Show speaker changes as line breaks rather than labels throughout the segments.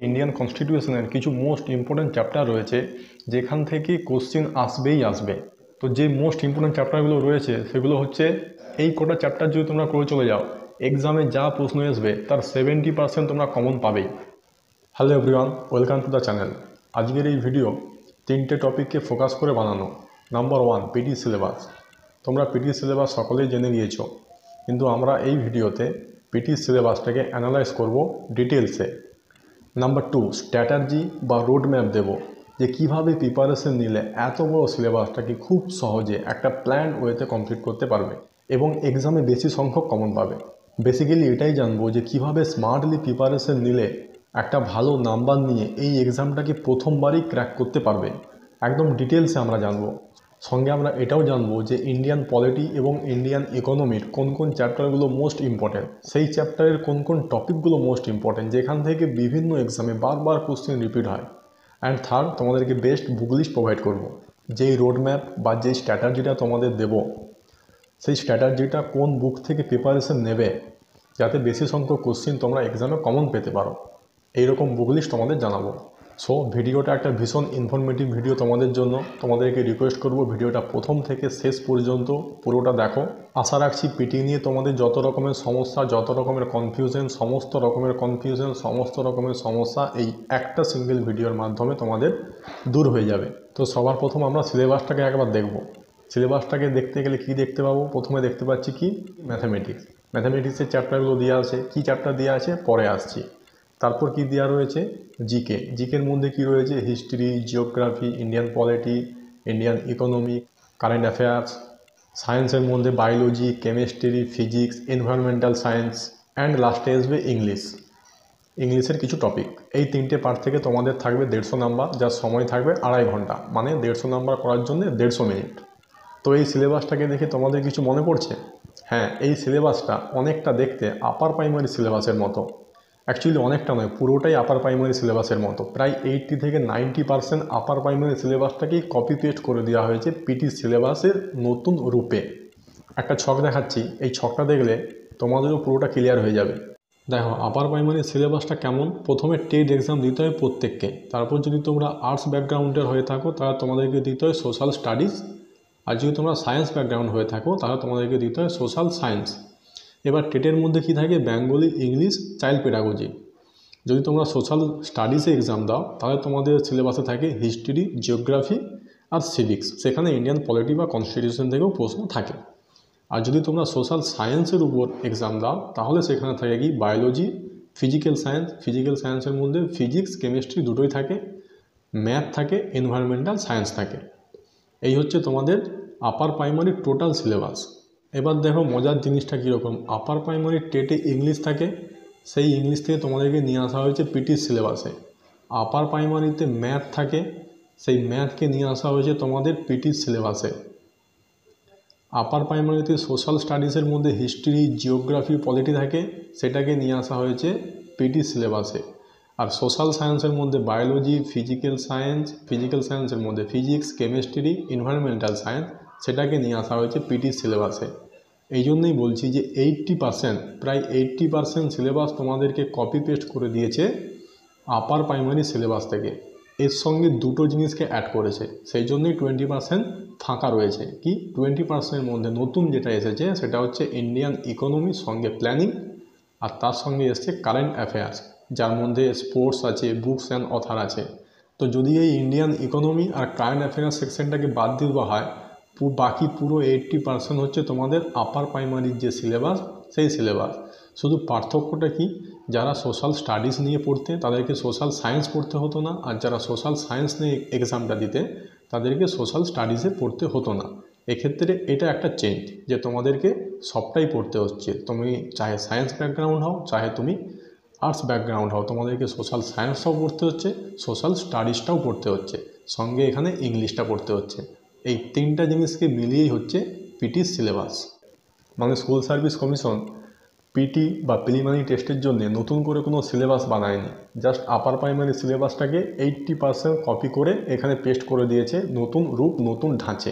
Indian কনস্টিটিউশনের কিছু most important chapter রয়েছে যেখান থেকে কোশ্চেন আসবেই আসবে। তো যে মোস্ট ইম্পর্ট্যান্ট চ্যাপ্টারগুলো রয়েছে সেগুলো হচ্ছে এই কটা চ্যাপ্টার যদি তোমরা করে চলে যাও, এক্সামে যা প্রশ্ন আসবে তার 70% তোমরা কমন পাবেই। Hello everyone, welcome to the channel. আজকের এই ভিডিও তিনটে টপিককে ফোকাস করে বানানো। Number 1, PT syllabus. তোমরা পিটি সিলেবাস সকলেই জেনে গিয়েছো, কিন্তু আমরা এই ভিডিওতে পিটি সিলেবাসটাকে অ্যানালাইজ করব ডিটেলসে। নাম্বার 2, স্ট্র্যাটাজি বা রোড ম্যাপ দেবো যে কীভাবে প্রিপারেশন নিলে এত বড় সিলেবাসটাকে খুব সহজে একটা প্ল্যান্ড ওয়েতে কমপ্লিট করতে পারবে এবং এক্সামে বেশি সংখ্যক কমন পাবে। বেসিক্যালি এটাই জানবো যে কীভাবে স্মার্টলি প্রিপারেশন নিলে একটা ভালো নাম্বার নিয়ে এই এক্সামটাকে প্রথমবারই ক্র্যাক করতে পারবে। একদম ডিটেলসে আমরা জানবো। সঙ্গে আমরা এটাও জানবো যে ইন্ডিয়ান পলিটি এবং ইন্ডিয়ান ইকোনমির কোন কোন চ্যাপ্টারগুলো মোস্ট ইম্পর্ট্যান্ট, সেই চ্যাপ্টারের কোন কোন টপিকগুলো মোস্ট ইম্পর্ট্যান্ট যেখান থেকে বিভিন্ন এক্সামে বারবার কোশ্চেন রিপিট হয়। অ্যান্ড থার্ড, তোমাদেরকে বেস্ট বুক লিস্ট প্রোভাইড করবো। যেই রোড ম্যাপ বা যেই স্ট্র্যাটাজিটা তোমাদের দেবো, সেই স্ট্র্যাটাজিটা কোন বুক থেকে প্রিপারেশন নেবে যাতে বেশি সংখ্যক কোশ্চেন তোমরা এক্সামে কমন পেতে পারো, এইরকম বুক লিস্ট তোমাদের জানাবো। সো ভিডিওটা একটা ভীষণ ইনফরমেটিভ ভিডিও তোমাদের জন্য। তোমাদেরকে রিকোয়েস্ট করব ভিডিওটা প্রথম থেকে শেষ পর্যন্ত পুরোটা দেখো। আশা রাখছি পিটি নিয়ে তোমাদের যত রকমের সমস্যা, যত রকমের কনফিউশন, সমস্ত রকমের সমস্যা এই একটা সিঙ্গেল ভিডিওর মাধ্যমে তোমাদের দূর হয়ে যাবে। তো সবার প্রথম আমরা সিলেবাসটাকে একবার দেখব। সিলেবাসটাকে দেখতে গেলে কি দেখতে পাবো? প্রথমে দেখতে পাচ্ছি কি, ম্যাথামেটিক্সের চ্যাপ্টারগুলো দেওয়া আছে। কি চ্যাপ্টার দেওয়া আছে পরে আসছি। তারপর কি দেওয়া রয়েছে? জিকের মধ্যে কি রয়েছে? History, geography, Indian polity, Indian economic, current affairs. সায়েন্সের মধ্যে biology, chemistry, physics, environmental science, and লাস্টে আসবে ইংলিশের কিছু টপিক। এই তিনটে পার্ট থেকে তোমাদের থাকবে 150 নাম্বার, যার সময় থাকবে 2.5 ঘন্টা, মানে 150 নাম্বার করার জন্য 150 মিনিট। তো এই সিলেবাসটাকে দেখে তোমাদের কিছু মনে পড়ছে? হ্যাঁ, এই সিলেবাসটা অনেকটা দেখতে আপার প্রাইমারি সিলেবাসের মতো। অ্যাকচুয়ালি অনেকটা নয়, পুরোটাই আপার প্রাইমারি সিলেবাসের মতো। প্রায় 80 থেকে 90% আপার প্রাইমারি সিলেবাসটাকেই কপি পেস্ট করে দেওয়া হয়েছে পিটি সিলেবাসের নতুন রূপে। একটা ছক দেখাচ্ছি, এই ছকটা দেখলে তোমাদেরও পুরোটা ক্লিয়ার হয়ে যাবে। দেখো আপার প্রাইমারি সিলেবাসটা কেমন। প্রথমে টেট এক্সাম দিতে হয় প্রত্যেককে। তারপর যদি তোমরা আর্টস ব্যাকগ্রাউন্ডের হয়ে থাকো তাহলে তোমাদেরকে দিতে হয় সোশ্যাল স্টাডিজ। আর যদি তোমরা সায়েন্স ব্যাকগ্রাউন্ড হয়ে থাকো তাহলে তোমাদেরকে দিতে হয় সোশ্যাল সায়েন্স। এবার টেটের মধ্যে কি থাকে? Bengali, English, child pedagogy. যদি তোমরা সোশ্যাল স্টাডিজে এক্সাম দাও তাহলে তোমাদের সিলেবাসে থাকে হিস্ট্রি, জিওগ্রাফি আর সিভিক্স। সেখানে ইন্ডিয়ান পলিটি বা কনস্টিটিউশন থেকেও প্রশ্ন থাকে। আর যদি তোমরা সোশ্যাল সায়েন্সের উপর এক্সাম দাও তাহলে সেখানে থাকে কি? বায়োলজি, ফিজিক্যাল সায়েন্সের মধ্যে ফিজিক্স, কেমিস্ট্রি দুটোই থাকে, ম্যাথ থাকে, এনভায়রনমেন্টাল সায়েন্স থাকে। এই হচ্ছে তোমাদের আপার প্রাইমারি টোটাল সিলেবাস। এবার দেখো মজার জিনিসটা কীরকম। আপার প্রাইমারি টেটে ইংলিশ থাকে, সেই ইংলিশ থেকে তোমাদেরকে নিয়ে আসা হয়েছে পিটির সিলেবাসে। আপার প্রাইমারিতে ম্যাথ থাকে, সেই ম্যাথকে নিয়ে আসা হয়েছে তোমাদের পিটির সিলেবাসে। আপার প্রাইমারিতে সোশ্যাল স্টাডিজের মধ্যে হিস্ট্রি, জিওগ্রাফি, পলিটি থাকে, সেটাকে নিয়ে আসা হয়েছে পিটি সিলেবাসে। আর সোশ্যাল সায়েন্সের মধ্যে বায়োলজি, ফিজিক্যাল সায়েন্সের মধ্যে ফিজিক্স, কেমিস্ট্রি, এনভায়রনমেন্টাল সায়েন্স, সেটাকে নিয়ে আসা হয়েছে পিটি সিলেবাসে। এই জন্যই বলছি যে 80%, প্রায় 80% সিলেবাস তোমাদেরকে কপি পেস্ট করে দিয়েছে আপার প্রাইমারি সিলেবাস থেকে। এর সঙ্গে দুটো জিনিসকে অ্যাড করেছে, সেই জন্যই 20% ফাঁকা রয়েছে। কি 20%-এর মধ্যে নতুন যেটা এসেছে সেটা হচ্ছে ইন্ডিয়ান ইকোনমির সঙ্গে প্ল্যানিং, আর তার সঙ্গে এসছে কারেন্ট অ্যাফেয়ার্স, যার মধ্যে স্পোর্টস আছে, বুকস অ্যান্ড অথার আছে। তো যদি এই ইন্ডিয়ান ইকোনমি আর কারেন্ট অ্যাফেয়ার্স সেকশনটাকে বাদ দিয়ে দেওয়া হয়, বাকি পুরো 80% হচ্ছে তোমাদের আপার প্রাইমারির যে সিলেবাস, সেই সিলেবাস। শুধু পার্থক্যটা কি? যারা সোশ্যাল স্টাডিজ নিয়ে পড়তে তাদেরকে সোশ্যাল সায়েন্স পড়তে হতো না, আর যারা সোশ্যাল সায়েন্স নিয়ে এক্সামটা দিতে তাদেরকে সোশ্যাল স্টাডিজে পড়তে হতো না। এক্ষেত্রে এটা একটা চেঞ্জ যে তোমাদেরকে সবটাই পড়তে হচ্ছে। তুমি চাহে সায়েন্স ব্যাকগ্রাউন্ড হও, চাহে তুমি আর্টস ব্যাকগ্রাউন্ড হও, তোমাদেরকে সোশ্যাল সায়েন্সটাও পড়তে হচ্ছে, সোশ্যাল স্টাডিজটাও পড়তে হচ্ছে, সঙ্গে এখানে ইংলিশটা পড়তে হচ্ছে। এই তিনটা জিনিসকে মিলিয়েই হচ্ছে পিটির সিলেবাস। মানে স্কুল সার্ভিস কমিশন পিটি বা প্রিলিমিনারি টেস্টের জন্য নতুন করে কোনো সিলেবাস বানায়নি, জাস্ট আপার প্রাইমারি সিলেবাসটাকে 80% কপি করে এখানে পেস্ট করে দিয়েছে নতুন রূপ, নতুন ঢাঁচে।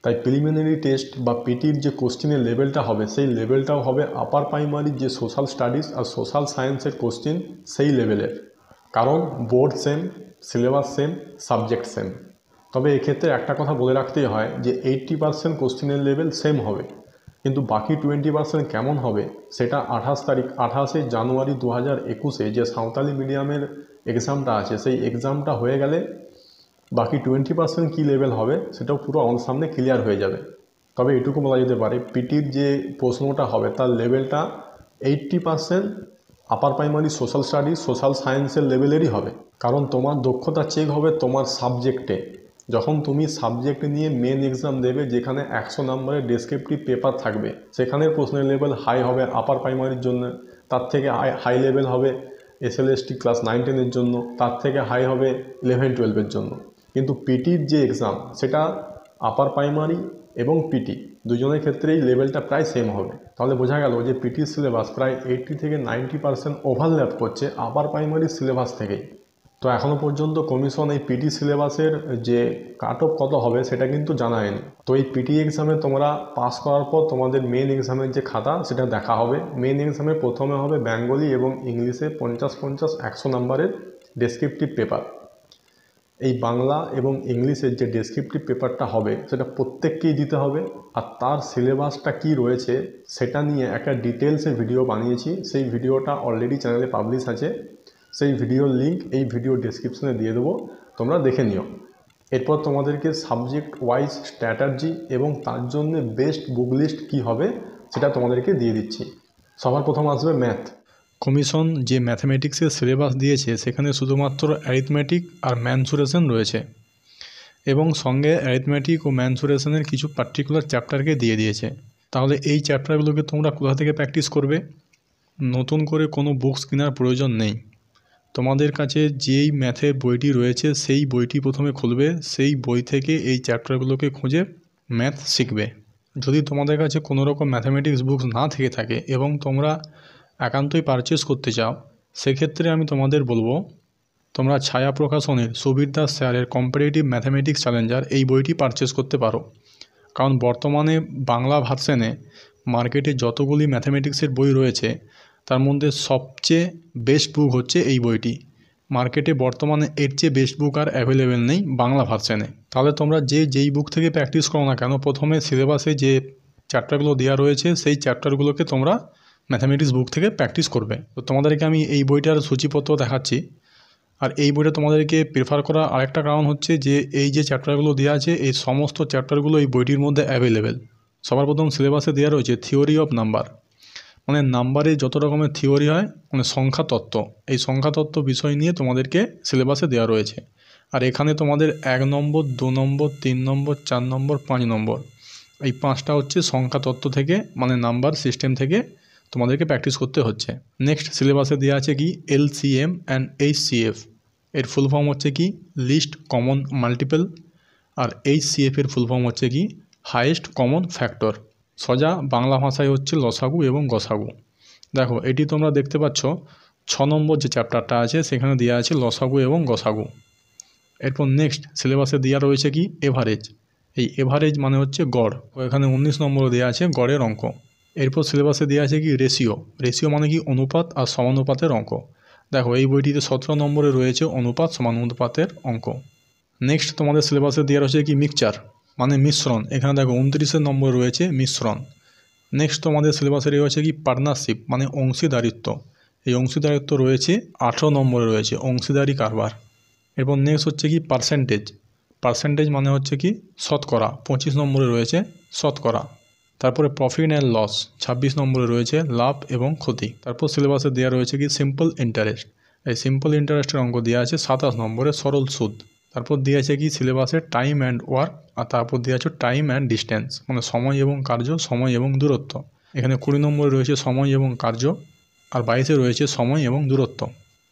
তাই প্রিলিমিনারি টেস্ট বা পিটির যে কোশ্চেনের লেভেলটা হবে সেই লেভেলটাও হবে আপার প্রাইমারির যে সোশ্যাল স্টাডিজ আর সোশ্যাল সায়েন্সের কোশ্চেন সেই লেভেলের। কারণ board same, syllabus same, subject same. তবে এক্ষেত্রে একটা কথা বলে রাখতেই হয় যে 80% কোশ্চেনের লেভেল সেম হবে, কিন্তু বাকি 20% কেমন হবে সেটা 28শে জানুয়ারি 2021 যে সাঁওতালি মিডিয়ামের এক্সামটা আছে সেই এক্সামটা হয়ে গেলে বাকি 20% কী লেভেল হবে সেটাও পুরো আমার সামনে ক্লিয়ার হয়ে যাবে। তবে এটুকু বলা যেতে পারে পিটির যে প্রশ্নটা হবে তার লেভেলটা 80% upper primary social studies, social সায়েন্সের লেভেলেরই হবে। কারণ তোমার দক্ষতা চেক হবে তোমার সাবজেক্টে। যখন তুমি সাবজেক্ট নিয়ে মেন এক্সাম দেবে যেখানে 100 নম্বরের ডেসক্রিপটিভ পেপার থাকবে, সেখানের প্রশ্নের লেভেল হাই হবে আপার প্রাইমারির জন্য, তার থেকে হাই লেভেল হবে SLST ক্লাস 9-10-এর জন্য, তার থেকে হাই হবে 11-12-এর জন্য। কিন্তু পিটির যে এক্সাম সেটা আপার প্রাইমারি এবং পিটি দুজনের ক্ষেত্রেই লেভেলটা প্রায় সেম হবে। তাহলে বোঝা গেল যে পিটির সিলেবাস প্রায় 80 থেকে 90% ওভারল্যাপ করছে আপার প্রাইমারির সিলেবাস থেকেই। তো এখনও পর্যন্ত কমিশন এই পিটি সিলেবাসের যে কাট অফ কত হবে সেটা কিন্তু জানায়নি। তো এই পিটি এক্সামে তোমরা পাস করার পর তোমাদের মেন এক্সামের যে খাতা সেটা দেখা হবে। মেন এক্সামে প্রথমে হবে বেঙ্গলি এবং ইংলিশে 50-50 100 নম্বরের ডেসক্রিপটিভ পেপার। এই বাংলা এবং ইংলিশের যে ডেসক্রিপটিভ পেপারটা হবে সেটা প্রত্যেককেই দিতে হবে। আর তার সিলেবাসটা কি রয়েছে সেটা নিয়ে একটা ডিটেলসে ভিডিও বানিয়েছি, সেই ভিডিওটা অলরেডি চ্যানেলে পাবলিশ আছে। সেই ভিডিওর লিঙ্ক এই ভিডিও ডেসক্রিপশনে দিয়ে দেবো, তোমরা দেখে নিও। এরপর তোমাদেরকে সাবজেক্ট ওয়াইজ স্ট্র্যাটাজি এবং তার জন্য বেস্ট বুক লিস্ট কী হবে সেটা তোমাদেরকে দিয়ে দিচ্ছি। সবার প্রথম আসবে ম্যাথ। কমিশন যে ম্যাথমেটিক্সের সিলেবাস দিয়েছে সেখানে শুধুমাত্র অ্যারিথমেটিক আর ম্যানসুরেশন রয়েছে, এবং সঙ্গে অ্যারিথমেটিক ও ম্যানসুরেশনের কিছু পার্টিকুলার চ্যাপ্টারকে দিয়ে দিয়েছে। তাহলে এই চ্যাপ্টারগুলোকে তোমরা কোথা থেকে প্র্যাকটিস করবে? নতুন করে কোনো বুকস কেনার প্রয়োজন নেই। তোমাদের কাছে যেই ম্যাথের বইটি রয়েছে সেই বইটি প্রথমে খুলবে, সেই বই থেকে এই চ্যাপ্টারগুলোকে খুঁজে ম্যাথ শিখবে। যদি তোমাদের কাছে কোনো রকম ম্যাথামেটিক্স বুকস না থেকে থাকে এবং তোমরা একান্তই পারচেস করতে চাও, সেক্ষেত্রে আমি তোমাদের বলবো তোমরা ছায়া প্রকাশনের সুবীর দাস স্যারের কম্পারেটিভ ম্যাথামেটিক্স চ্যালেঞ্জার এই বইটি পারচেস করতে পারো। কারণ বর্তমানে বাংলা ভার্সনে মার্কেটে যতগুলি ম্যাথামেটিক্সের বই রয়েছে তার মধ্যে সবচেয়ে বেস্ট বুক হচ্ছে এই বইটি। মার্কেটে বর্তমানে এর চেয়ে বেস্ট বুক আর অ্যাভেলেবেল নেই বাংলা ভার্সনে। তাহলে তোমরা যেই বুক থেকে প্র্যাকটিস করো না কেন, প্রথমে সিলেবাসে যে চ্যাপ্টারগুলো দেওয়া রয়েছে সেই চ্যাপ্টারগুলোকে তোমরা ম্যাথামেটিক্স বুক থেকে প্র্যাকটিস করবে। তো তোমাদেরকে আমি এই বইটার সূচিপত্র দেখাচ্ছি। আর এই বইটা তোমাদেরকে প্রেফার করার আরেকটা কারণ হচ্ছে যে এই যে চ্যাপ্টারগুলো দেওয়া আছে এই সমস্ত চ্যাপ্টারগুলো এই বইটির মধ্যে অ্যাভেলেবেল। সবার প্রথম সিলেবাসে দেওয়া রয়েছে থিওরি অফ নাম্বার, মানে নাম্বারে যত রকমের থিওরি হয়, মানে সংখ্যা তত্ত্ব, এই সংখ্যা তত্ত্ব বিষয় নিয়ে তোমাদেরকে সিলেবাসে দেওয়া রয়েছে। আর এখানে তোমাদের 1 নম্বর, 2 নম্বর, 3 নম্বর, 4 নম্বর, 5 নম্বর, এই 5টা হচ্ছে সংখ্যা তত্ত্ব থেকে, মানে নাম্বার সিস্টেম থেকে তোমাদেরকে প্র্যাকটিস করতে হচ্ছে। নেক্সট সিলেবাসে দেওয়া আছে কি LCM অ্যান্ড HCF, এর ফুল ফর্ম হচ্ছে কি লিস্ট কমন মাল্টিপল, আর HCF এর ফুল ফর্ম হচ্ছে কি হাইয়েস্ট কমন ফ্যাক্টর। সোজা বাংলা ভাষায় হচ্ছে লসাগু এবং গসাগু। দেখো এটি তোমরা দেখতে পাচ্ছ 6 নম্বর যে চ্যাপ্টারটা আছে সেখানে দেওয়া আছে লসাগু এবং গসাগু। এরপর নেক্সট সিলেবাসে দেওয়া রয়েছে কি এভারেজ, এই এভারেজ মানে হচ্ছে গড়, এখানে 19 নম্বরে দেওয়া আছে গড়ের অঙ্ক। এরপর সিলেবাসে দেওয়া আছে কি রেশিও, রেশিও মানে কি অনুপাত আর সমানুপাতের অঙ্ক। দেখো এই বইটিতে 17 নম্বরে রয়েছে অনুপাত সমানুপাতের অঙ্ক। নেক্সট তোমাদের সিলেবাসে দেওয়া রয়েছে কি মিক্সচার মানে মিশ্রণ, এখানে দেখো 29 নম্বরে রয়েছে মিশ্রণ। নেক্সট তোমাদের সিলেবাসে রয়েছে কি পার্টনারশিপ মানে অংশীদারিত্ব, এই অংশীদারিত্ব রয়েছে 18 নম্বরে রয়েছে অংশীদারি কারবার। এরপর নেক্সট হচ্ছে কি পার্সেন্টেজ, পার্সেন্টেজ মানে হচ্ছে কি শতকরা, 25 নম্বরে রয়েছে শতকরা। তারপরে প্রফিট অ্যান্ড লস 26 নম্বরে রয়েছে লাভ এবং ক্ষতি। তারপর সিলেবাসে দেওয়া রয়েছে কি সিম্পল ইন্টারেস্ট, এই সিম্পল ইন্টারেস্টের অঙ্ক দেওয়া আছে 27 নম্বরে সরল সুদ। তারপর দেওয়া আছে কি সিলেবাসে টাইম অ্যান্ড ওয়ার্ক, আর তারপর দেওয়া আছে টাইম অ্যান্ড ডিস্টেন্স মানে সময় এবং কার্য, সময় এবং দূরত্ব। এখানে 20 নম্বরে রয়েছে সময় এবং কার্য, আর 22-এ রয়েছে সময় এবং দূরত্ব।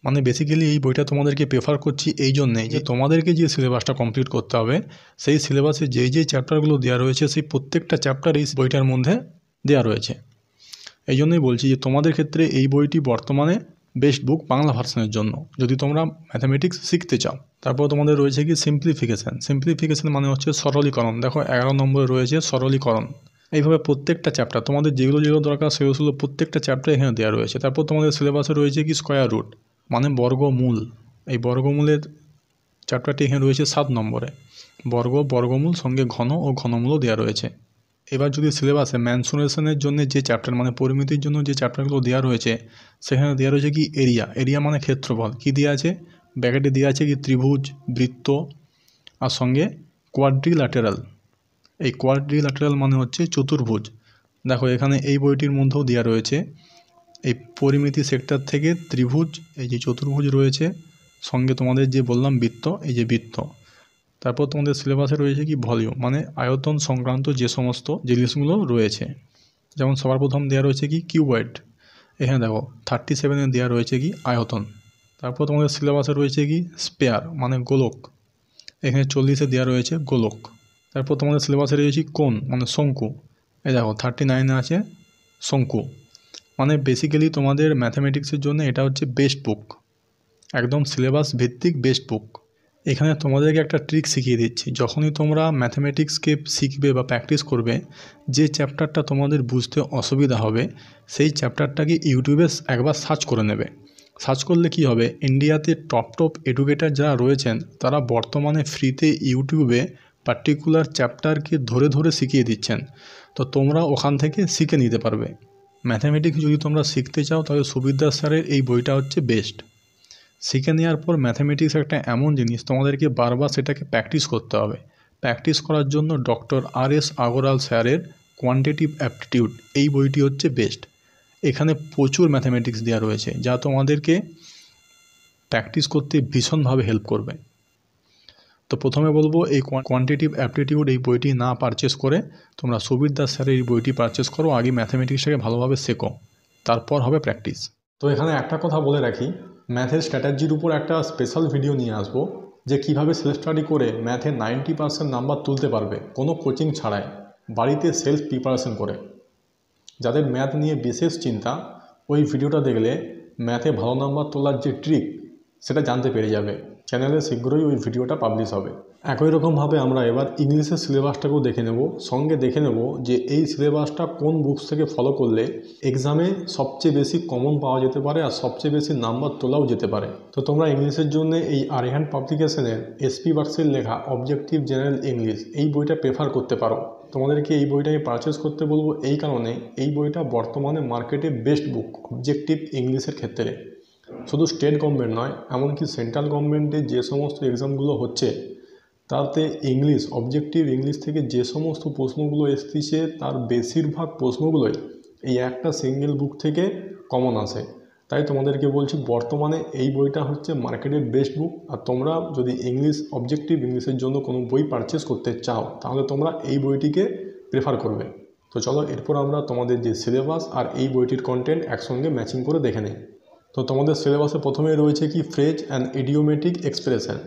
মানে বেসিক্যালি এই বইটা তোমাদেরকে প্রেফার করছি এই জন্যেই যে তোমাদেরকে যে সিলেবাসটা কমপ্লিট করতে হবে সেই সিলেবাসে যেই চ্যাপ্টারগুলো দেওয়া রয়েছে সেই প্রত্যেকটা চ্যাপ্টার এই বইটার মধ্যে দেওয়া রয়েছে। এই জন্যই বলছি যে তোমাদের ক্ষেত্রে এই বইটি বর্তমানে বেস্ট বুক বাংলা ভার্সনের জন্য যদি তোমরা ম্যাথামেটিক্স শিখতে চাও। তারপর তোমাদের রয়েছে কি সিম্পলিফিকেশান, সিম্পলিফিকেশান মানে হচ্ছে সরলীকরণ। দেখো 11 নম্বরে রয়েছে সরলীকরণ। এইভাবে প্রত্যেকটা চ্যাপ্টার তোমাদের যেগুলো দরকার সেগুলো প্রত্যেকটা চ্যাপ্টার এখানে দেওয়া রয়েছে। তারপর তোমাদের সিলেবাসে রয়েছে কি স্কোয়ার রুট মানে বর্গমূল, এই বর্গমূলের চ্যাপ্টারটি এখানে রয়েছে 7 নম্বরে। বর্গ, বর্গমূল সঙ্গে ঘন ও ঘনমূলও দেওয়া রয়েছে। এবার যদি সিলেবাসে মেনসুরেশনের জন্য যে চ্যাপ্টার মানে পরিমিতির জন্য যে চ্যাপ্টারগুলো দেওয়া রয়েছে সেখানে দেওয়া রয়েছে কি এরিয়া। এরিয়া মানে ক্ষেত্রফল। কি দেওয়া আছে? ব্র্যাকেটে দেওয়া আছে কি ত্রিভুজ, বৃত্ত আর সঙ্গে কোয়াড্রিল্যাটেরাল। এই কোয়াড্রিল্যাটেরাল মানে হচ্ছে চতুর্ভুজ। দেখো এখানে এই বইটির মধ্যেও দেওয়া রয়েছে এই পরিমিতি সেক্টর থেকে ত্রিভুজ, এই যে চতুর্ভুজ রয়েছে, সঙ্গে তোমাদের যে বললাম বৃত্ত, এই যে বৃত্ত। তারপর তোমাদের সিলেবাসে রয়েছে কি ভলিউম মানে আয়তন সংক্রান্ত যে সমস্ত জিনিসগুলো রয়েছে। যেমন সবার প্রথম দেওয়া রয়েছে কি কিউবয়েড। এখানে দেখো 37-এ দেওয়া রয়েছে কি আয়তন। তারপর তোমাদের সিলেবাসে রয়েছে কি স্পেয়ার মানে গোলক। এখানে 40-এ দেওয়া রয়েছে গোলক। তারপর তোমাদের সিলেবাসে রয়েছে কোণ মানে শঙ্কু। এই দেখো 39-এ আছে শঙ্কু। মানে বেসিক্যালি তোমাদের ম্যাথামেটিক্সের জন্য এটা হচ্ছে বেস্ট বুক, একদম সিলেবাস ভিত্তিক বেস্ট বুক। এখানে তোমাদেরকে একটা ট্রিক শিখিয়ে দিচ্ছি। যখনই তোমরা ম্যাথামেটিক্সকে শিখবে বা প্র্যাকটিস করবে, যে চ্যাপ্টারটা তোমাদের বুঝতে অসুবিধা হবে সেই চ্যাপ্টারটাকে ইউটিউবে একবার সার্চ করে নেবে। সার্চ করলে কি হবে, ইন্ডিয়াতে টপ এডুকেটার যারা রয়েছেন তারা বর্তমানে ফ্রিতে ইউটিউবে পার্টিকুলার চ্যাপ্টারকে ধরে ধরে শিখিয়ে দিচ্ছেন। তো তোমরা ওখান থেকে শিখে নিতে পারবে। ম্যাথামেটিক্স যদি তোমরা শিখতে চাও তাহলে সুবিদ্যার স্যারের এই বইটা হচ্ছে বেস্ট। শিখে নেওয়ার পর ম্যাথামেটিক্স একটা এমন জিনিস তোমাদেরকে বারবার সেটাকে প্র্যাকটিস করতে হবে। প্র্যাকটিস করার জন্য ডক্টর আর.এস. আগরওয়াল স্যারের কোয়ান্টিটিভ অ্যাপটিটিউড এই বইটি হচ্ছে বেস্ট। এখানে প্রচুর ম্যাথামেটিক্স দেওয়া রয়েছে যা তোমাদেরকে প্র্যাকটিস করতে ভীষণভাবে হেল্প করবে। তো প্রথমে বলবো এই কোয়ান্টিটিভ অ্যাপটিটিউড এই বইটি না পারচেস করে তোমরা সুবীর দাস স্যারের এই বইটি পারচেস করো। আগে ম্যাথামেটিক্সটাকে ভালোভাবে শেখো, তারপর হবে প্র্যাকটিস। তো এখানে একটা কথা বলে রাখি, ম্যাথের স্ট্র্যাটেজির উপর একটা স্পেশাল ভিডিও নিয়ে আসবো যে কিভাবে সেলফ স্টাডি করে ম্যাথে 90% নাম্বার তুলতে পারবে কোনো কোচিং ছাড়াই, বাড়িতে সেলফ প্রিপারেশন করে। যাদের ম্যাথ নিয়ে বিশেষ চিন্তা, ওই ভিডিওটা দেখলে ম্যাথে ভালো নাম্বার তোলার যে ট্রিক সেটা জানতে পেরে যাবে। চ্যানেলে শীঘ্রই ওই ভিডিওটা পাবলিশ হবে। একই রকমভাবে আমরা এবার ইংলিশের সিলেবাসটাকেও দেখে নেব, সঙ্গে দেখে নেব যে এই সিলেবাসটা কোন বুকস থেকে ফলো করলে এক্সামে সবচেয়ে বেশি কমন পাওয়া যেতে পারে আর সবচেয়ে বেশি নাম্বার তোলাও যেতে পারে। তো তোমরা ইংলিশের জন্য এই আরিহান্ট পাবলিকেশনের এসপি বাক্সের লেখা অবজেক্টিভ জেনারেল ইংলিশ এই বইটা প্রেফার করতে পারো। তোমাদেরকে এই বইটাকে পারচেস করতে বলবো এই কারণে, এই বইটা বর্তমানে মার্কেটে বেস্ট বুক অবজেক্টিভ ইংলিশের ক্ষেত্রে। শুধু স্টেট গভর্নমেন্ট নয়, এমনকি সেন্ট্রাল গভর্নমেন্টের যে সমস্ত এক্সামগুলো হচ্ছে তাতে ইংলিশ অবজেক্টিভ ইংলিশ থেকে যে সমস্ত প্রশ্নগুলো এসেছে তার বেশিরভাগ প্রশ্নগুলোই এই একটা সিঙ্গেল বুক থেকে কমন আসে। তাই তোমাদেরকে বলছি বর্তমানে এই বইটা হচ্ছে মার্কেটের বেস্ট বুক। আর তোমরা যদি ইংলিশ অবজেক্টিভ ইংলিশের জন্য কোনো বই পারচেস করতে চাও তাহলে তোমরা এই বইটিকে প্রেফার করবে। তো চলো এরপর আমরা তোমাদের যে সিলেবাস আর এই বইটির কন্টেন্ট একসঙ্গে ম্যাচিং করে দেখে নিই। তো তোমাদের সিলেবাসে প্রথমেই রয়েছে কি ফ্রেজ অ্যান্ড ইডিওমেটিক এক্সপ্রেশন।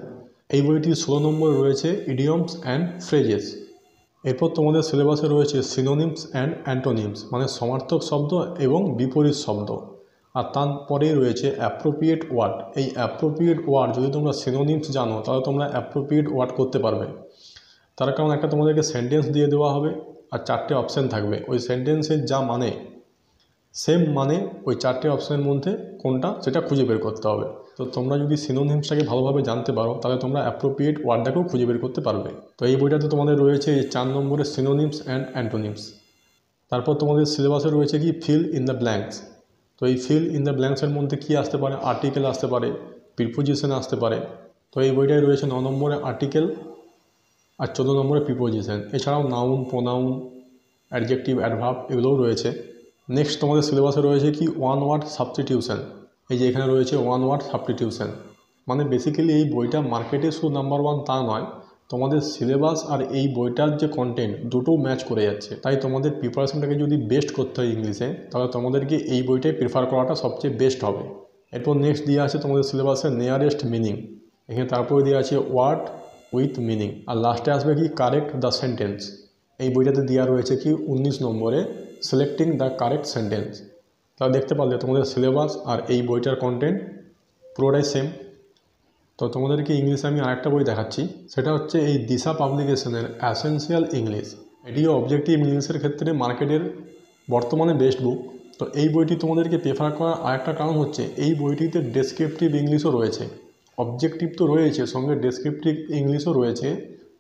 এই বইটির 16 নম্বরে রয়েছে ইডিয়মস অ্যান্ড ফ্রেজেস। এরপর তোমাদের সিলেবাসে রয়েছে সিনোনিমস অ্যান্ড অ্যান্টোনিমস মানে সমার্থক শব্দ এবং বিপরীত শব্দ। আর তারপরেই রয়েছে অ্যাপ্রোপ্রিয়েট ওয়ার্ড। এই অ্যাপ্রোপ্রিয়েট ওয়ার্ড যদি তোমরা সিনোনিমস জানো তাহলে তোমরা অ্যাপ্রোপ্রিয়েট ওয়ার্ড করতে পারবে। তার কারণ একটা তোমাদেরকে সেন্টেন্স দিয়ে দেওয়া হবে আর 4টে অপশান থাকবে, ওই সেন্টেন্সের যা মানে সেম মানে ওই 4টে অপশানের মধ্যে কোনটা সেটা খুঁজে বের করতে হবে। তো তোমরা যদি সিনোনিমসটাকে ভালোভাবে জানতে পারো তাহলে তোমরা অ্যাপ্রোপ্রিয়েট ওয়ার্ডটাকেও খুঁজে বের করতে পারবে। তো এই বইটাতে তোমাদের রয়েছে 4 নম্বরের সিনোনিমস অ্যান্ড অ্যান্টোনিমস। তারপর তোমাদের সিলেবাসে রয়েছে কি ফিল ইন দ্য ব্ল্যাঙ্কস। তো এই ফিল ইন দ্য ব্ল্যাঙ্কসের মধ্যে কী আসতে পারে, আর্টিকেল আসতে পারে, প্রিপোজিশন আসতে পারে। তো এই বইটায় রয়েছে 9 নম্বরে আর্টিকেল আর 14 নম্বরে প্রিপোজিশন। এছাড়াও নাউন, প্রোনাউন, অ্যাডজেক্টিভ, অ্যাডভার্ব এগুলোও রয়েছে। নেক্সট তোমাদের সিলেবাসে রয়েছে কি ওয়ান ওয়ার্ড সাবস্টিটিউশন। এই যে এখানে রয়েছে ওয়ান ওয়ার্ড সাবস্টিটিউশন। মানে বেসিক্যালি এই বইটা মার্কেটে শুধু নাম্বার 1 তা নয়, তোমাদের সিলেবাস আর এই বইটার যে কন্টেন্ট দুটো ম্যাচ করে যাচ্ছে। তাই তোমাদের প্রিপারেশনটাকে যদি বেস্ট করতে হয় ইংলিশে তাহলে তোমাদেরকে এই বইটাই প্রেফার করাটা সবচেয়ে বেস্ট হবে। এরপর নেক্সট দেওয়া আছে তোমাদের সিলেবাসে নিয়ারেস্ট মিনিং। এখানে তারপরে দেওয়া আছে ওয়ার্ড উইথ মিনিং। আর লাস্টে আসবে কি কারেক্ট দ্য সেন্টেন্স। এই বইটাতে দেওয়া রয়েছে কি 19 নম্বরে সিলেক্টিং দ্য কারেক্ট সেন্টেন্স। তাহলে দেখতে পারলে তোমাদের সিলেবাস আর এই বইটার কন্টেন্ট পুরোটাই সেম। তো তোমাদেরকে ইংলিশে আমি আরেকটা বই দেখাচ্ছি, সেটা হচ্ছে এই দিশা পাবলিকেশনের অ্যাসেনশিয়াল ইংলিশ। এটিও অবজেক্টিভ ইংলিশের ক্ষেত্রে মার্কেটের বর্তমানে বেস্ট বুক। তো এই বইটি তোমাদেরকে প্রেফার করার আরেকটা কারণ হচ্ছে এই বইটিতে ডেসক্রিপটিভ ইংলিশও রয়েছে। অবজেক্টিভ তো রয়েছে, সঙ্গে ডেসক্রিপটিভ ইংলিশও রয়েছে,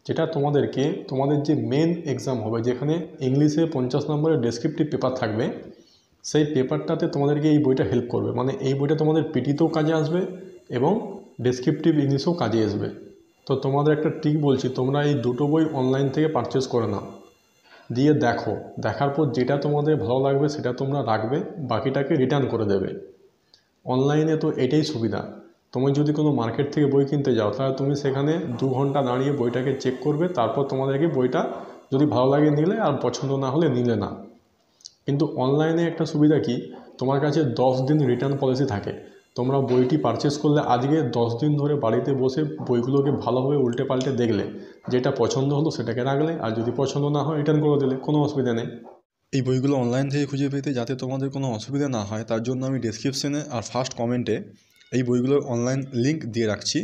যেটা তোমাদেরকে তোমাদের যে মেন এক্সাম হবে, যেখানে ইংলিশে 50 নম্বরের ডেসক্রিপটিভ পেপার থাকবে, সেই পেপারটাতে তোমাদেরকে এই বইটা হেল্প করবে। মানে এই বইটা তোমাদের পিটিতেও কাজে আসবে এবং ডেসক্রিপটিভ ইংলিশেও কাজে আসবে। তো তোমাদের একটা ট্রিক বলছি, তোমরা এই দুটো বই অনলাইন থেকে পারচেস করে নাও, দিয়ে দেখো, দেখার পর যেটা তোমাদের ভালো লাগবে সেটা তোমরা রাখবে, বাকিটাকে রিটার্ন করে দেবে। অনলাইনে তো এটাই সুবিধা। তুমি যদি কোনো মার্কেট থেকে বই কিনতে যাও, তাহলে তুমি সেখানে 2 ঘন্টা দাঁড়িয়ে বইটাকে চেক করবে, তারপর তোমাদেরকে বইটা যদি ভালো লাগে নিলে, আর পছন্দ না হলে নিলে না। কিন্তু অনলাইনে একটা সুবিধা কি, তোমার কাছে 10 দিন রিটার্ন পলিসি থাকে। তোমরা বইটি পারচেস করলে আজকে 10 দিন ধরে বাড়িতে বসে বইগুলোকে ভালোভাবে উল্টে পাল্টে দেখলে, যেটা পছন্দ হলো সেটাকে রাখলে, আর যদি পছন্দ না হয় রিটার্ন করে দিলে, কোনো অসুবিধা নেই। এই বইগুলো অনলাইন থেকে খুঁজে পেতে যাতে তোমাদের কোনো অসুবিধা না হয়, তার জন্য আমি ডেসক্রিপশনে আর ফার্স্ট কমেন্টে এই বইগুলোর অনলাইন লিঙ্ক দিয়ে রাখছি।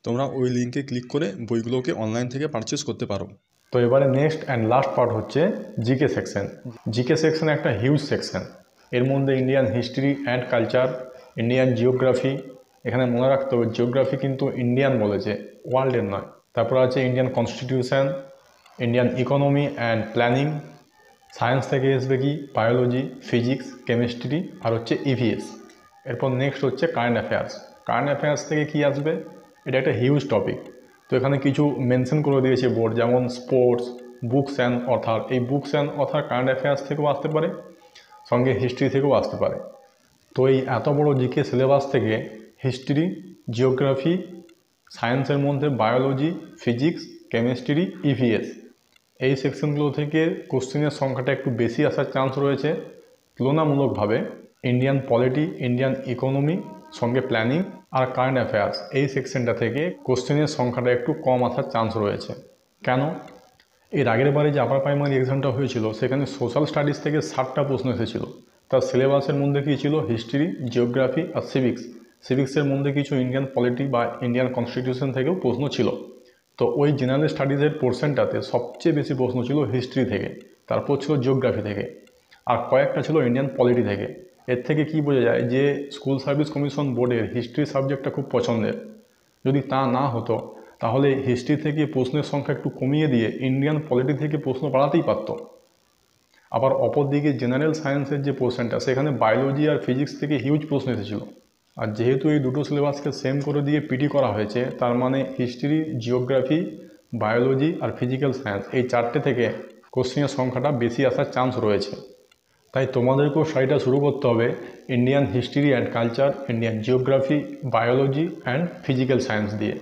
তোমরা ওই লিঙ্কে ক্লিক করে বইগুলোকে অনলাইন থেকে পারচেস করতে পারো। তো এবারে নেক্সট অ্যান্ড লাস্ট পার্ট হচ্ছে জিকে সেকশন। জিকে সেকশন একটা হিউজ সেকশন। এর মধ্যে Indian history and culture, Indian geography, এখানে মনে রাখতে হবে জিওগ্রাফি কিন্তু ইন্ডিয়ান বলেছে, ওয়ার্ল্ডের নয়। তারপর আছে Indian constitution, Indian economy and planning, science থেকে আসবে কি বায়োলজি, ফিজিক্স, কেমিস্ট্রি আর হচ্ছে ইভিএস। এরপর নেক্সট হচ্ছে কারেন্ট অ্যাফেয়ার্স। কারেন্ট অ্যাফেয়ার্স থেকে কি আসবে, এটা একটা হিউজ টপিক। তো এখানে কিছু মেনশন করে দিয়েছে বোর্ড, যেমন স্পোর্টস, বুকস অ্যান্ড অথার। এই books and other current affairs থেকেও আসতে পারে, সঙ্গে হিস্ট্রি থেকেও আসতে পারে। তো এই এত বড় জিকে সিলেবাস থেকে হিস্ট্রি, জিওগ্রাফি, সায়েন্সের মধ্যে বায়োলজি, ফিজিক্স, কেমিস্ট্রি, ইভিএস, এই সেকশনগুলো থেকে কোশ্চেনের সংখ্যাটা একটু বেশি আসার চান্স রয়েছে তুলনামূলকভাবে। ইন্ডিয়ান পলিটি, ইন্ডিয়ান ইকোনমি, সঙ্গে প্ল্যানিং আর কারেন্ট অ্যাফেয়ার্স, এই সেকশনটা থেকে কোশ্চেনের সংখ্যাটা একটু কম আসার চান্স রয়েছে। কেন? এর আগের বারে যে আপার প্রাইমারি এক্সামটা হয়েছিল, সেখানে সোশ্যাল স্টাডিজ থেকে 60টা প্রশ্ন এসেছিল। তার সিলেবাসের মধ্যে কী ছিল, হিস্ট্রি, জিওগ্রাফি আর সিভিক্স। সিভিক্সের মধ্যে কিছু ইন্ডিয়ান পলিটি বা ইন্ডিয়ান কনস্টিটিউশন থেকেও প্রশ্ন ছিল। তো ওই জেনারেল স্টাডিজের পোর্শনটাতে সবচেয়ে বেশি প্রশ্ন ছিল হিস্ট্রি থেকে, তারপর ছিল জিওগ্রাফি থেকে, আর কয়েকটা ছিল ইন্ডিয়ান পলিটি থেকে। এর থেকে কি বোঝা যায় যে স্কুল সার্ভিস কমিশন বোর্ডের হিস্ট্রি সাবজেক্টটা খুব পছন্দের। যদি তা না হতো, তাহলে হিস্ট্রি থেকে প্রশ্নের সংখ্যা একটু কমিয়ে দিয়ে ইন্ডিয়ান পলিটি থেকে প্রশ্ন বাড়াতেই পারত। আবার অপরদিকে জেনারেল সায়েন্সের যে পোর্শনটা, সেখানে বায়োলজি আর ফিজিক্স থেকে হিউজ প্রশ্ন এসেছিল। আর যেহেতু এই দুটো সিলেবাসকে সেম করে দিয়ে পিটি করা হয়েছে, তার মানে হিস্ট্রি, জিওগ্রাফি, বায়োলজি আর ফিজিক্যাল সায়েন্স, এই চারটে থেকে কোশ্চেনের সংখ্যাটা বেশি আসার চান্স রয়েছে। তাই তোমাদেরকেও স্টাডিটা শুরু করতে হবে Indian history and culture, Indian geography, biology and physical science দিয়ে।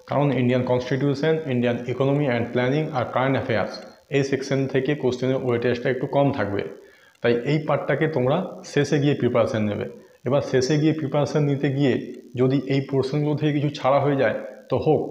কারণ Indian constitution, Indian economy and planning আর কারেন্ট অ্যাফেয়ার্স, এই সেকশন থেকে কোশ্চেনের ওয়েটেজটা একটু কম থাকবে। তাই এই পার্টটাকে তোমরা শেষে গিয়ে প্রিপারেশান নেবে। এবার শেষে গিয়ে প্রিপারেশান নিতে গিয়ে যদি এই পোর্শনগুলো থেকে কিছু ছাড়া হয়ে যায় তো হোক,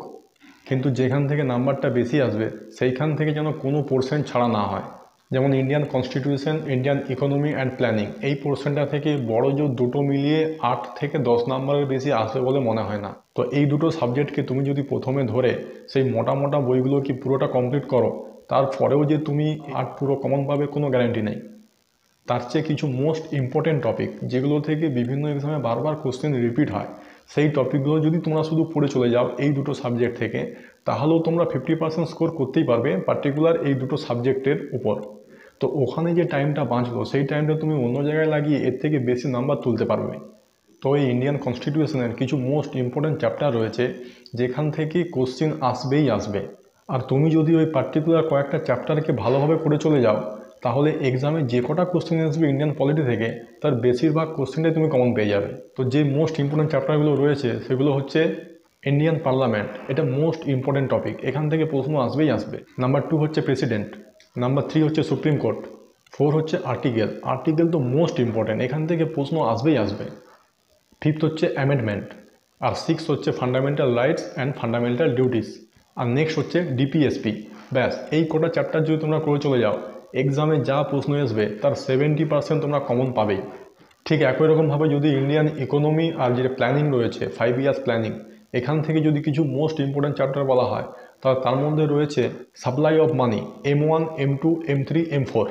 কিন্তু যেখান থেকে নাম্বারটা বেশি আসবে সেইখান থেকে যেন কোনো পোর্শন ছাড়া না হয়। যেমন Indian constitution, Indian economy and planning, এই পোর্শনটা থেকে বড় জোর দুটো মিলিয়ে 8 থেকে 10 নাম্বারের বেশি আসবে বলে মনে হয় না। তো এই দুটো সাবজেক্টকে তুমি যদি প্রথমে ধরে সেই মোটা মোটা বইগুলো কি পুরোটা কমপ্লিট করো, তারপরেও যে তুমি 8 পুরো কমন পাবে কোনো গ্যারান্টি নেই। তার চেয়ে কিছু মোস্ট ইম্পর্টেন্ট টপিক, যেগুলো থেকে বিভিন্ন এক্সামে বারবার কোশ্চেন রিপিট হয়, সেই টপিকগুলো যদি তোমরা শুধু পড়ে চলে যাও এই দুটো সাবজেক্ট থেকে, তাহলেও তোমরা 50% স্কোর করতেই পারবে পার্টিকুলার এই দুটো সাবজেক্টের উপর। তো ওখানে যে টাইমটা বাঁচলো, সেই টাইমটা তুমি অন্য জায়গায় লাগিয়ে এর থেকে বেশি নাম্বার তুলতে পারবে। তো এই ইন্ডিয়ান কনস্টিটিউশনের কিছু মোস্ট ইম্পর্টেন্ট চ্যাপ্টার রয়েছে, যেখান থেকে কোশ্চেন আসবেই আসবে। আর তুমি যদি ওই পার্টিকুলার কয়েকটা চ্যাপ্টারকে ভালোভাবে করে চলে যাও, তাহলে এক্সামে যে কটা কোশ্চেন আসবে ইন্ডিয়ান পলিটি থেকে, তার বেশিরভাগ কোশ্চেনটাই তুমি কমন পেয়ে যাবে। তো যে মোস্ট ইম্পর্টেন্ট চ্যাপ্টারগুলো রয়েছে সেগুলো হচ্ছে ইন্ডিয়ান পার্লামেন্ট, এটা মোস্ট ইম্পর্টেন্ট টপিক, এখান থেকে প্রশ্ন আসবেই আসবে। নাম্বার 2 হচ্ছে প্রেসিডেন্ট, নাম্বার 3 হচ্ছে সুপ্রিম কোর্ট, 4 হচ্ছে আর্টিকেল, আর্টিকেল তো মোস্ট ইম্পর্টেন্ট, এখান থেকে প্রশ্ন আসবেই আসবে। 5th হচ্ছে অ্যামেন্ডমেন্ট, আর 6 হচ্ছে fundamental rights and fundamental duties, আর নেক্সট হচ্ছে ডিপিএসপি। ব্যাস, এই কটা চ্যাপ্টার যদি তোমরা করে চলে যাও, এক্সামে যা প্রশ্ন আসবে তার 70% তোমরা কমন পাবেই। ঠিক একই রকমভাবে যদি ইন্ডিয়ান ইকোনমি আর যেটা প্ল্যানিং রয়েছে 5 ইয়ার্স প্ল্যানিং, এখান থেকে যদি কিছু মোস্ট ইম্পর্টেন্ট চ্যাপ্টার বলা হয়, তাহলে তার মধ্যে রয়েছে supply of money M1, M2, M3, M4।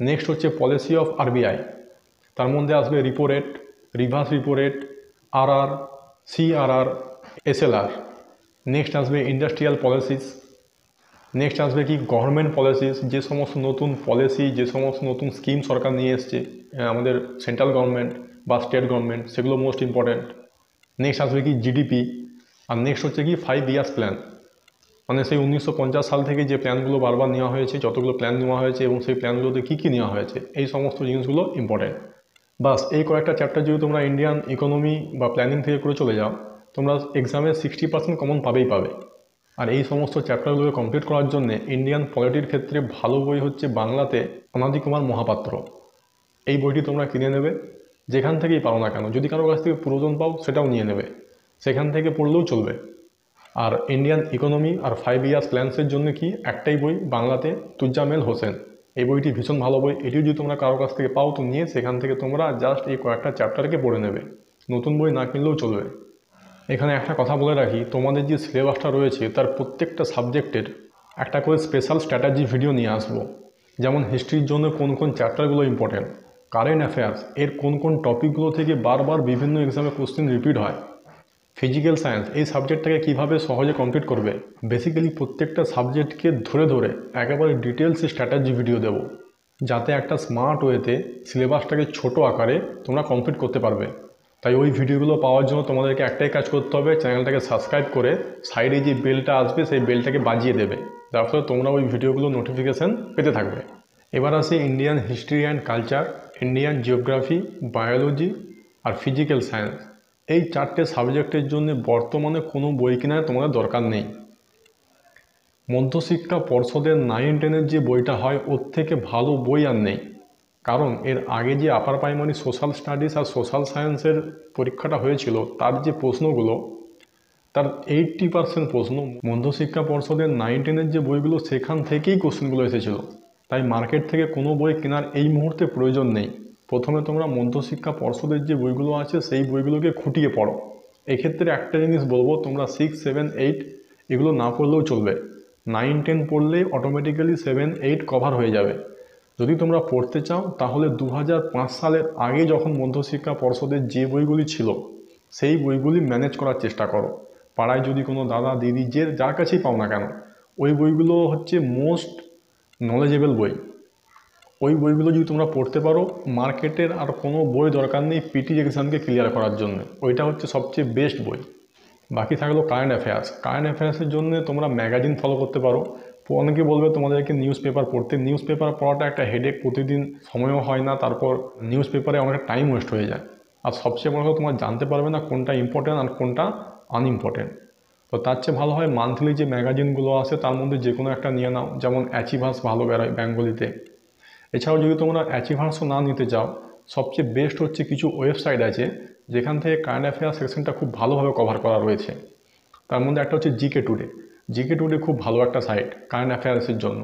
Next হচ্ছে পলিসি অফ আরবিআই, তার মধ্যে আসবে repo rate, reverse repo rate, RR, CRR, SLR, next আসবে ইন্ডাস্ট্রিয়াল পলিসিস, নেক্সট আসবে কি গভর্নমেন্ট পলিসিস, যে সমস্ত নতুন পলিসি, যে সমস্ত নতুন স্কিম সরকার নিয়ে এসছে আমাদের সেন্ট্রাল গভর্নমেন্ট বা স্টেট গভর্নমেন্ট, সেগুলো মোস্ট ইম্পর্ট্যান্ট। নেক্সট আসবে কি জিডিপি, আর নেক্সট হচ্ছে কি 5 ইয়ার্স প্ল্যান, মানে সেই 1950 সাল থেকে যে প্ল্যানগুলো বারবার নেওয়া হয়েছে, যতগুলো প্ল্যান নেওয়া হয়েছে এবং সেই প্ল্যানগুলোতে কী কী নেওয়া হয়েছে, এই সমস্ত জিনিসগুলো ইম্পর্টেন্ট। বাস এই কয়েকটা চ্যাপ্টার যদি তোমরা ইন্ডিয়ান ইকোনমি বা প্ল্যানিং থেকে করে চলে যাও, তোমরা এক্সামে 60% কমন পাবেই পাবে। আর এই সমস্ত চ্যাপ্টারগুলো কমপ্লিট করার জন্য ইন্ডিয়ান পলিটির ক্ষেত্রে ভালো বই হচ্ছে বাংলাতে অনাদি কুমার মহাপাত্র। এই বইটি তোমরা কিনে নেবে যেখান থেকেই পাও না কেন, যদি কারো কাছ থেকে প্রয়োজন পাও সেটাও নিয়ে নেবে, সেখান থেকে পড়লেও চলবে। আর ইন্ডিয়ান ইকোনমি আর 5 ইয়ার্স প্ল্যান্সের জন্য কি একটাই বই বাংলাতে, তুজ্জামেল হোসেন। এই বইটি ভীষণ ভালো বই, এটিও যদি তোমরা কারো কাছ থেকে পাও তো নিয়ে সেখান থেকে তোমরা জাস্ট এই কয়েকটা চ্যাপ্টারকে পড়ে নেবে, নতুন বই না কিনলেও চলবে। এখানে একটা কথা বলে রাখি, তোমাদের যে সিলেবাসটা রয়েছে তার প্রত্যেকটা সাবজেক্টের একটা করে স্পেশাল স্ট্র্যাটেজি ভিডিও নিয়ে আসবো। যেমন হিস্ট্রির জন্য কোন কোন চ্যাপ্টারগুলো ইম্পর্টেন্ট, কারেন্ট অ্যাফেয়ার্স এর কোন কোন টপিকগুলো থেকে বারবার বিভিন্ন এক্সামে কোশ্চেন রিপিট হয়, ফিজিক্যাল সায়েন্স এই সাবজেক্টটাকে কীভাবে সহজে কমপ্লিট করবে, বেসিক্যালি প্রত্যেকটা সাবজেক্টকে ধরে ধরে একেবারে ডিটেলসে স্ট্র্যাটেজি ভিডিও দেবো, যাতে একটা স্মার্ট ওয়েতে সিলেবাসটাকে ছোট আকারে তোমরা কমপ্লিট করতে পারবে। তাই ওই ভিডিওগুলো পাওয়ার জন্য তোমাদেরকে একটাই কাজ করতে হবে, চ্যানেলটাকে সাবস্ক্রাইব করে সাইডে যে বেলটা আসবে সেই বেলটাকে বাজিয়ে দেবে, যার ফলে তোমরা ওই ভিডিওগুলো নোটিফিকেশান পেতে থাকবে। এবার আসে Indian history and culture, Indian geography, biology আর ফিজিক্যাল সায়েন্স। এই চারটে সাবজেক্টের জন্য বর্তমানে কোনো বই কেনার তোমাদের দরকার নেই। মধ্যশিক্ষা পর্ষদের 9-10 যে বইটা হয় ওর থেকে ভালো বই আর নেই, কারণ এর আগে যে আপার প্রাইমারি সোশ্যাল স্টাডিজ আর সোশ্যাল সায়েন্সের পরীক্ষাটা হয়েছিল তার যে প্রশ্নগুলো, তার 80% প্রশ্ন মধ্যশিক্ষা পর্ষদের 9-10 যে বইগুলো সেখান থেকেই কোশ্চেনগুলো এসেছিলো। তাই মার্কেট থেকে কোনো বই কেনার এই মুহূর্তে প্রয়োজন নেই। প্রথমে তোমরা মধ্যশিক্ষা পর্ষদের যে বইগুলো আছে সেই বইগুলোকে খুঁটিয়ে পড়ো। এক্ষেত্রে একটা জিনিস বলবো, তোমরা 6, 7, 8 এগুলো না পড়লেও চলবে, 9, 10 পড়লে অটোমেটিক্যালি 7, 8 কভার হয়ে যাবে। যদি তোমরা পড়তে চাও তাহলে 2005 সালের আগে যখন মধ্যশিক্ষা পর্ষদের যে বইগুলি ছিল সেই বইগুলি ম্যানেজ করার চেষ্টা করো। পাড়ায় যদি কোনো দাদা দিদি যার কাছেই পাও না কেন, ওই বইগুলো হচ্ছে মোস্ট নলেজেবল বই। ওই বইগুলো যদি তোমরা পড়তে পারো, মার্কেটের আর কোনো বই দরকার নেই পিটি এক্সামকে ক্লিয়ার করার জন্য, ওইটা হচ্ছে সবচেয়ে বেস্ট বই। বাকি থাকলো কারেন্ট অ্যাফেয়ার্স। কারেন্ট অ্যাফেয়ার্সের জন্য তোমরা ম্যাগাজিন ফলো করতে পারো। অনেকে বলবে তোমাদেরকে নিউজ পেপার পড়তে, নিউজ পেপার পড়াটা একটা হেডেক, প্রতিদিন সময়ও হয় না, তারপর নিউজ পেপারে অনেকটা টাইম ওয়েস্ট হয়ে যায়, আর সবচেয়ে বড় কথা তোমরা জানতে পারবে না কোনটা ইম্পর্টেন্ট আর কোনটা আনইম্পর্টেন্ট। তো তার চেয়ে ভালো হয় মান্থলি যে ম্যাগাজিনগুলো আছে তার মধ্যে যে কোনো একটা নিয়ে নাও, যেমন অ্যাচিভার্স ভালো বেরোয় বেঙ্গলিতে। এছাড়াও যদি তোমরা অ্যাচিভার্সও না নিতে চাও, সবচেয়ে বেস্ট হচ্ছে কিছু ওয়েবসাইট আছে যেখান থেকে কারেন্ট অ্যাফেয়ার্স সেকশনটা খুব ভালোভাবে কভার করা রয়েছে। তার মধ্যে একটা হচ্ছে জিকে টুডে। জিকে টুডে খুব ভালো একটা সাইট কারেন্ট অ্যাফেয়ার্সের জন্য।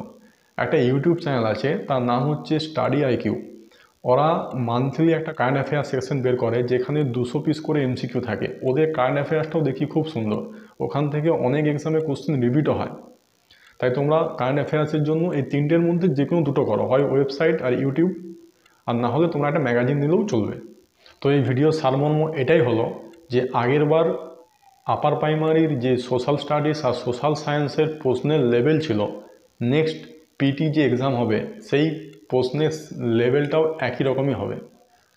একটা ইউটিউব চ্যানেল আছে, তার নাম হচ্ছে স্টাডি আইকিউ। ওরা মান্থলি একটা কারেন্ট অ্যাফেয়ার্স সেকশন বের করে যেখানে 200 পিস করে এমসিকিউ থাকে। ওদের কারেন্ট অ্যাফেয়ার্সটাও দেখি খুব সুন্দর, ওখান থেকে অনেক এক্সামে কোশ্চেন রিপিটও হয়। তাই তোমরা কারেন্ট অ্যাফেয়ার্সের জন্য এই তিনটের মধ্যে যে কোনো দুটো করো, হয় ওয়েবসাইট আর ইউটিউব, আর না হলে তোমরা একটা ম্যাগাজিন নিলেও চলবে। তো এই ভিডিওর সারমর্ম এটাই হলো যে আগের বার আপার প্রাইমারির যে সোশ্যাল স্টাডিজ আর সোশ্যাল সায়েন্সের প্রশ্নের লেভেল ছিল, নেক্সট পিটি যে এক্সাম হবে সেই প্রশ্নের লেভেলটাও একই রকমই হবে।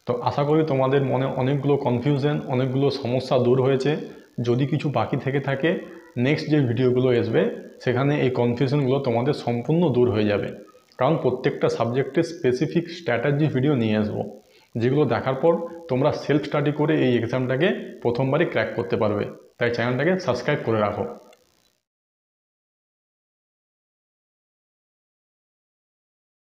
তো আশা করি তোমাদের মনে অনেকগুলো কনফিউশন, অনেকগুলো সমস্যা দূর হয়েছে। যদি কিছু বাকি থেকে থাকে, নেক্সট যে ভিডিওগুলো আসবে সেখানে এই কনফিউশনগুলো তোমাদের সম্পূর্ণ দূর হয়ে যাবে, কারণ প্রত্যেকটা সাবজেক্টের স্পেসিফিক স্ট্র্যাটেজি ভিডিও নিয়ে আসবো, যেগুলো দেখার পর তোমরা সেলফ স্টাডি করে এই এক্সামটাকে প্রথমবারই ক্র্যাক করতে পারবে। তাই চ্যানেলটাকে সাবস্ক্রাইব করে রাখো।